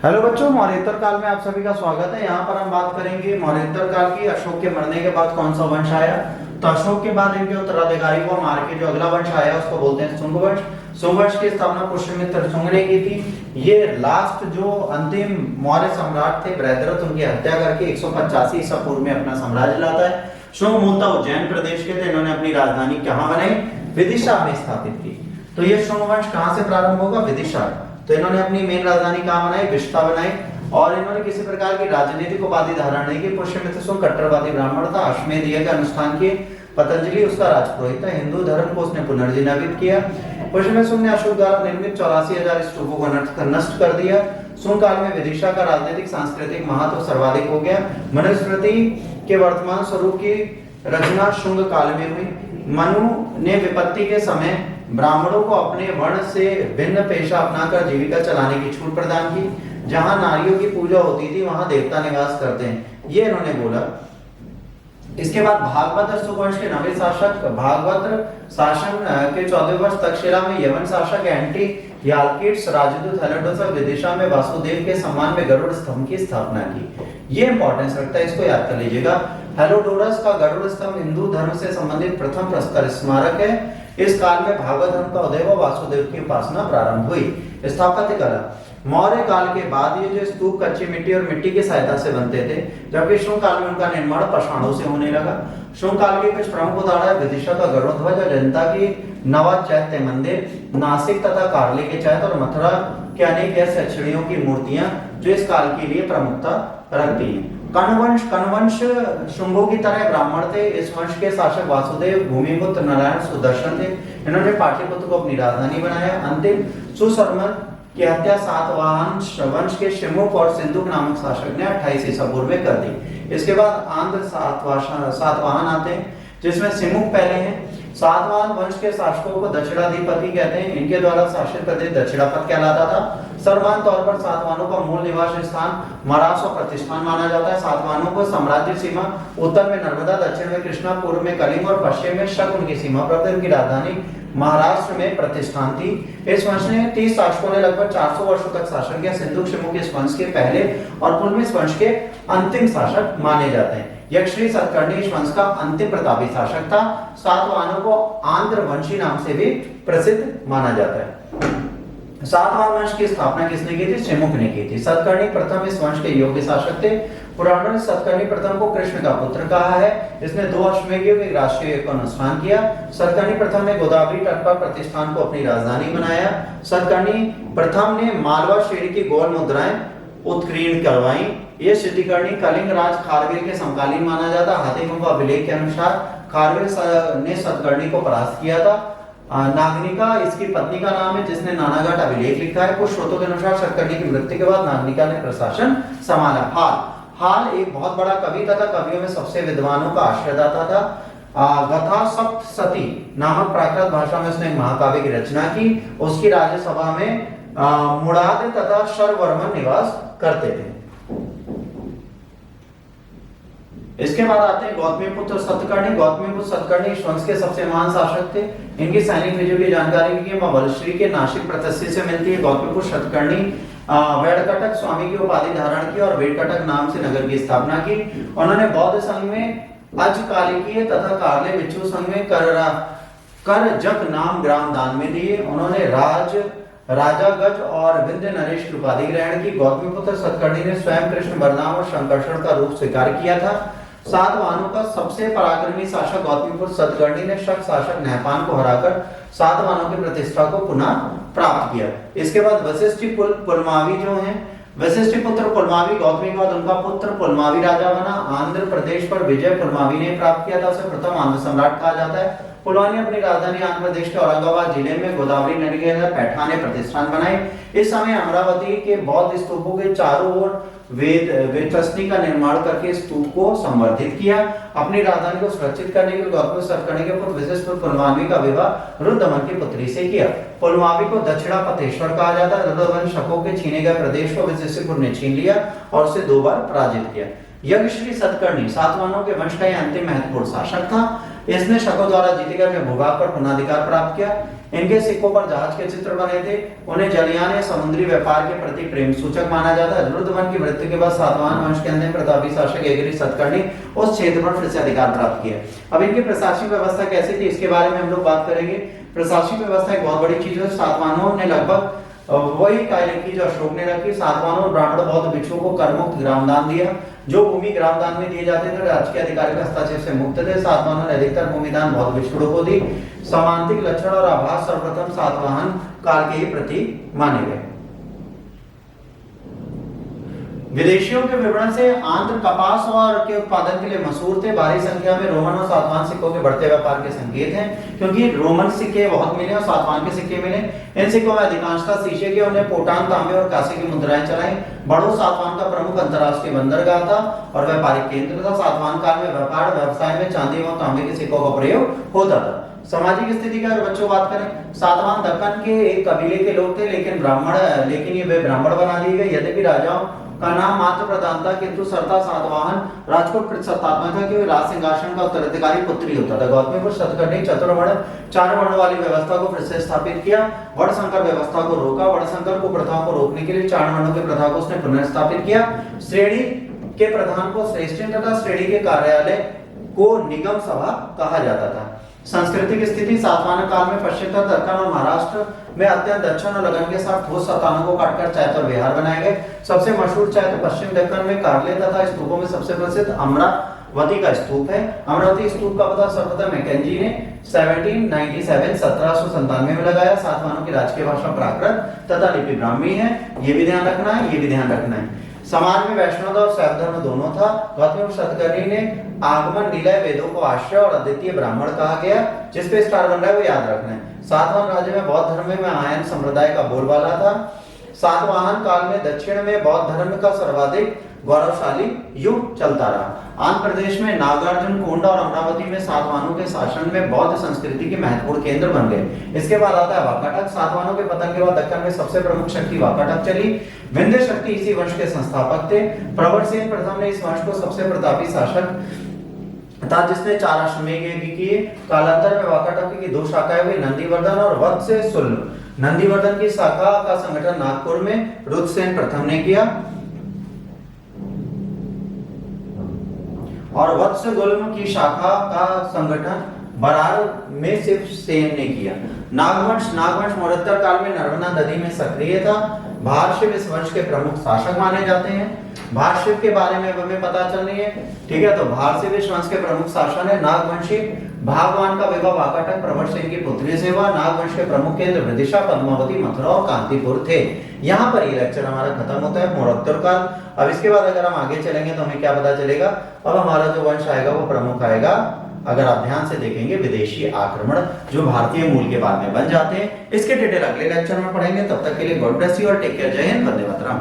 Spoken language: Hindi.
हेलो बच्चों, मौर्योत्तर काल में आप सभी का स्वागत है। यहाँ पर हम बात करेंगे मौर्योत्तर काल की। अशोक के मरने के बाद कौन सा वंश आया? तो अशोक के बाद इनके उत्तराधिकारी को मार के जो अगला वंश आया उसको बोलते हैं शुंग वंश। शुंग वंश की स्थापना पुष्यमित्र शुंग ने की थी। ये लास्ट जो अंतिम मौर्य सम्राट थे बृहद्रथ, उनकी हत्या करके 185 ईसा पूर्व में अपना साम्राज्य लाता है। शुंग मूलतः उज्जैन प्रदेश के थे। इन्होंने अपनी राजधानी कहाँ बनाई? विदिशा में स्थापित की। तो ये शुंग वंश कहाँ से प्रारंभ होगा? विदिशा। तो इन्होंने अपनी मेन राजधानी कहाँ बनाई? विदिशा बनाई। और इन्होंने किसी प्रकार की राजनीतिक उपाधि धारण नहीं की। पुष्यमित्र शुंग कट्टरवादी ब्राह्मण था। अश्वमेध यज्ञ का अनुष्ठान किए। पतंजलि उसका राजपुरोहित था। हिंदू धर्म को उसने पुनर्जीवित किया। पुष्यमित्र शुंग ने अशोक द्वारा निर्मित 84,000 स्तूपों को नष्ट कर दिया। शुंग काल में विदिशा का राजनीतिक सांस्कृतिक महत्व सर्वाधिक हो गया। मनुस्मृति के वर्तमान स्वरूप की रचना शुंग काल में हुई। मनु ने विपत्ति के समय ब्राह्मणों को अपने वर्ण से भिन्न पेशा अपनाकर जीविका चलाने की छूट प्रदान की। जहां नारियों की पूजा होती थी वहां देवता निवास करते हैं, ये इन्होंने बोला। इसके बाद भागवत वंश के नवे शासक भागवत शासन के 14वें वर्ष तक्षशिला में यवन शासक एंटी याल्किड्स राजदूत हेलोडोस विदिशा में वासुदेव के सम्मान में गरुड़ स्तंभ की स्थापना की। ये इंपॉर्टेंस रखता है, इसको याद कर लीजिएगा। हेलोडोरस का गरुड़ स्तंभ हिंदू धर्म से संबंधित प्रथम प्रस्तर स्मारक है। इस काल में भागवत धर्म का उदय व वासुदेव की उपासना प्रारंभ हुई। स्थापत्य कला मौर्य काल के बाद ये जो स्तूप कच्ची मिट्टी और मिट्टी की सहायता से बनते थे, जबकि शुंग काल में उनका निर्माण पाषाणों से होने लगा। शुंग काल के कुछ प्रमुख उदाहरण विदिशा का गरुड़ ध्वज, अजंता की नवा चैत्य मंदिर, नासिक तथा कार्ले के चैत्य और मथुरा के अनेक ऐसे अक्षरियों की मूर्तियां जो इस काल के लिए प्रमुखता रखती हैं। कणवंश शुंगों की तरह ब्राह्मण थे। इस वंश के शासक वासुदेव भूमिपुत्र नारायण सुदर्शन थे। इन्होंने पाटलिपुत्र को अपनी राजधानी बनाया। अंतिम सुशर्मन की हत्या सातवाहन वंश के शिमुक और सिंधुक नामक शासक ने 28 ईसा पूर्व में कर दी। इसके बाद आंध्र सातवाहन आते हैं, जिसमें सिमुक पहले हैं। सातवाहन वंश के शासकों को दक्षिणाधिपति कहते हैं। इनके द्वारा शासित प्रदेश दक्षिणापथ कहलाता था। सर्वमान्य तौर पर सातवाहनों का मूल निवास स्थान मरास और प्रतिष्ठान माना जाता है। सातवाहनों को साम्राज्य सीमा उत्तर में नर्मदा, दक्षिण में कृष्णा, पूर्व में कलिंग और पश्चिम में शक उनकी सीमा पर थे। उनकी राजधानी महाराष्ट्र में प्रतिष्ठान थी। इस वंश ने 30 शासकों ने लगभग 400 वर्षों तक शासन किया। सिंधुक शिमुक इस वंश के पहले और पुलमिस वंश के अंतिम शासक माने जाते हैं। यक्षरी सतकर्णी इस वंश का अंतिम प्रतापी शासक था। सातवाहनों को आंध्र वंशी नाम से भी प्रसिद्ध माना जाता है। सातवाहन वंश की स्थापना किसने की थी? सिमुक ने की थी। सतकर्णी प्रथम इस वंश के योग्य शासक थे। पुराणों ने सतकर्णी प्रथम को कृष्ण का पुत्र कहा है। इसने 2 अश्वमेध के राष्ट्रीय का अनुष्ठान किया। सतकर्णी प्रथम ने गोदावरी तट पर प्रतिष्ठान को अपनी राजधानी बनाया। सतकर्णी प्रथम ने मालवा श्रेणी की गोल मुद्राएं उत्कीर्ण करवाई। ये सिद्धिकर्णी कलिंग राज खारवेल के समकालीन माना जाता। हाथी गुफा अभिलेख के अनुसार खारवेल ने सतकर्णी को परास्त किया था। नागनिका इसकी पत्नी का नाम है, जिसने नानाघाट अभिलेख लिखा है। कुछ स्रोतों के अनुसार सतकर्णी की मृत्यु के बाद नागनिका ने प्रशासन संभाला। हाल एक बहुत बड़ा कवि तथा कवियों में सबसे विद्वानों का आश्रयदाता था। गथा सप्तशती नामक प्राकृत भाषा में उसने महाकाव्य की रचना की। उसकी राज्यसभा में मुराद तथा शरवर्मन निवास करते थे। इसके बाद आते हैं गौतमीपुत्र सतकर्णी। गौतमीपुत्र सतकर्णी इस वंश के सबसे महान शासक थे। इनकी सैनिक विजय की जानकारी की वलश्री के नासिक प्रशस्ति से मिलती है। गौतमीपुत्र सतकर्णी वेड़कटक स्वामी की उपाधि धारण की और वेड़कटक नाम से नगर की स्थापना की। उन्होंने बौद्ध संघ में अजकालिकीय तथा कार्ले बिच्छू संघ में करजक नाम ग्राम दान में दिए। उन्होंने राजा गज और विंध्य नरेश की उपाधि ग्रहण की। गौतमीपुत्र सतकर्णी ने स्वयं कृष्ण बलराम और शंकरषण का रूप स्वीकार किया था। सातवाहनों का सबसे पराक्रमी शासक गौतमीपुत्र सतकर्णी ने शक शासक नहपान को हराकर सातवाहनों की प्रतिष्ठा को पुनः प्राप्त किया। इसके बाद वशिष्ठ पुलमावी जो हैं, वशिष्ठ पुत्र पुलमावी गौतमी के बाद उनका पुत्र पुलमावी राजा बना। आंध्र प्रदेश पर विजय पुलमावी ने प्राप्त किया था। उसे प्रथम आंध्र सम्राट कहा जाता है। पुलवानी अपनी राजधानी आंध्र प्रदेश के औरंगाबाद जिले में गोदावरी नदी के अंदर पैठाने प्रतिष्ठान बनाए। इस समय अमरावती के बौद्ध स्तूपों के चारों ओर वेतरसनी का निर्माण करके स्तूप को संवर्धित किया। अपनी राजधानी को सुरक्षित करने के लिए गौतमी सतकर्णी के पुत्र वशिष्ठ पुलमावी का विवाह रुद्रदमन की पुत्री से किया। पुलमावी को दक्षिणापथेश्वर कहा जाता है। रुद्रदमन शकों के छीने गए प्रदेश को वशिष्ठपुर ने छीन लिया और उसे 2 बार पराजित किया। यज्ञश्री सतकर्णी सातवाहनों के वंश का अंतिम महत्वपूर्ण शासक था। इसने शकों द्वारा जीते गए भूभाग पर पुनः अधिकार प्राप्त किया। इनके सिक्कों पर जहाज के चित्र बने थे। उन्हें जलयान या समुद्री व्यापार के प्रति प्रेम सूचक माना जाता है। रुद्रवन की मृत्यु के बाद सातवाहन वंश के अंतिम प्रतापी शासक एगरी सतकर्णी उस क्षेत्र पर फिर से अधिकार प्राप्त किया। अब इनकी प्रशासनिक व्यवस्था कैसी थी इसके बारे में हम लोग बात करेंगे। प्रशासनिक व्यवस्था एक बहुत बड़ी चीज है। सातवाहनों ने लगभग वही कार्य की जो अशोक ने रखी। सातवाहनों और ब्राह्मण बौद्ध भिक्षुओं को करमुक्त ग्रामदान दिया। जो भूमि ग्रामदान में दिए जाते थे राज्य के अधिकारी के हस्तक्षेप से मुक्त थे। सातवाहनों ने अधिकतर भूमिदान बौद्ध भिक्षुओं को दी। समांतिक लक्षण और आभास सर्वप्रथम सातवाहन काल के ही प्रतीक माने गए। विदेशियों के विवरण से आंध्र कपास और के उत्पादन के लिए मशहूर थे। भारी संख्या में रोमन और सातवाहन सिक्कों के बढ़ते व्यापार के संकेत हैं, क्योंकि रोमन सिक्के बहुत मिले और सातवाहन के सिक्के मिले। इन सिक्कों में अधिकांशतः शीशे के, उन्हें पोटान, तांबे और कांसे की मुद्राएं चलाई। बड़ो सातवाहन का प्रमुख अंतरराष्ट्रीय बंदरगाह था और व्यापारिक केंद्र था। सातवाहन काल में व्यापार व्यवसाय में चांदी और तांबे के सिक्कों का प्रयोग होता था। सामाजिक स्थिति की अगर बच्चों बात करें, सातवाहन दक्कन के एक कबीले के लोग थे, लेकिन ये वे ब्राह्मण बना दिए गए। यद्यपि राजाओं का नाम मात्र प्रधान था, किंतु सरता सातवाहन राजकोट प्रतिष्ठात्मक था कि वे राज सिंहासन का उत्तराधिकारी पुत्री होता था। गौतमीपुर सतकर्णी चतुर्वर्ण 4 वर्ण वाली व्यवस्था को फिर से स्थापित किया। वर्ण संकर व्यवस्था को रोका। वर्ण संकर को प्रथाओं को रोकने के लिए 4 वर्णों की प्रथा को उसने पुनर्स्थापित किया। श्रेणी के प्रधान को श्रेष्ठी तथा श्रेणी के कार्यालय को निगम सभा कहा जाता था। सांस्कृतिक स्थिति सातवाहन काल में पश्चिम तथा दक्कन और महाराष्ट्र में अत्यंत दक्षिण और लगन के साथ ठोस चट्टानों को काटकर चैत्य और विहार बनाए गए। सबसे मशहूर चैत्य पश्चिम दक्कन में कार्ले तथा स्तूपों में सबसे प्रसिद्ध अमरावती का स्तूप है। अमरावती स्तूप का पता सर्वप्रथम मैकेंजी ने 1797 में लगाया। सातवाहनों की राजकीय भाषा प्राकृत तथा लिपि ब्राह्मी है, ये भी ध्यान रखना है, ये भी ध्यान रखना है। समाज में वैष्णव और शैव धर्म दोनों था। गौतम सतकर्णी ने आगमन निलय वेदों को आश्रय और अद्वितीय ब्राह्मण कहा गया। जिस पे स्टार बन रहा है वो याद रखना है। सातवाहन राज्य में बौद्ध धर्म में आयन संप्रदाय का बोलबाला था। सातवाहन काल में दक्षिण में बौद्ध धर्म का सर्वाधिक गौरवशाली युग चलता रहा। आंध्र प्रदेश में नागार्जुन कोंडा और अमरावती में सातवाहनों के शासन में बौद्ध संस्कृति के महत्वपूर्ण केंद्र बन गए। इसके बाद आता है वाकाटक। सातवाहनों के पतन के बाद दक्कन में सबसे प्रमुख शक्ति वाकाटक चली। विंध्य शक्ति इसी वंश के संस्थापक थे। प्रवरसेन प्रथम ने इस वंश को सबसे प्रतापी शासक था, जिसने 4 अश्वमेध यज्ञ किए। कालांतर में वाकाटक की 2 शाखाएं हुई, नंदीवर्धन और वत्सशुल्ल। नंदीवर्धन की शाखा का संगठन नागपुर में रुद्रसेन प्रथम ने किया और वत्सगुल्म की शाखा का संगठन बरार में शिवसेन ने किया। नागवंश मौर्योत्तर काल में नर्मदा नदी में सक्रिय था। भारशिव इस वंश के प्रमुख शासक माने जाते हैं। भारशिव के बारे में हमें पता चल रही है, ठीक है। तो भारशिव इस वंश के प्रमुख शासक है। नागवंशी भागवान का विवाह वाकाटक प्रवरसेन की पुत्री से हुआ। नागवंश के प्रमुख केंद्र विदिशा, पद्मावती, मथुरा और कांतिपुर थे। यहाँ पर ये लेक्चर हमारा खत्म होता है, मौर्योत्तर काल। अब इसके बाद अगर हम आगे चलेंगे तो हमें क्या पता चलेगा। अब हमारा जो वंश आएगा वो प्रमुख आएगा, अगर आप ध्यान से देखेंगे, विदेशी आक्रमण, जो भारतीय मूल के बाद में बन जाते हैं। इसके डिटेल अगले लेक्चर में पढ़ेंगे। तब तक के लिए गॉड ब्लेस यू और टेक केयर। जय हिंद, वंदे मातरम।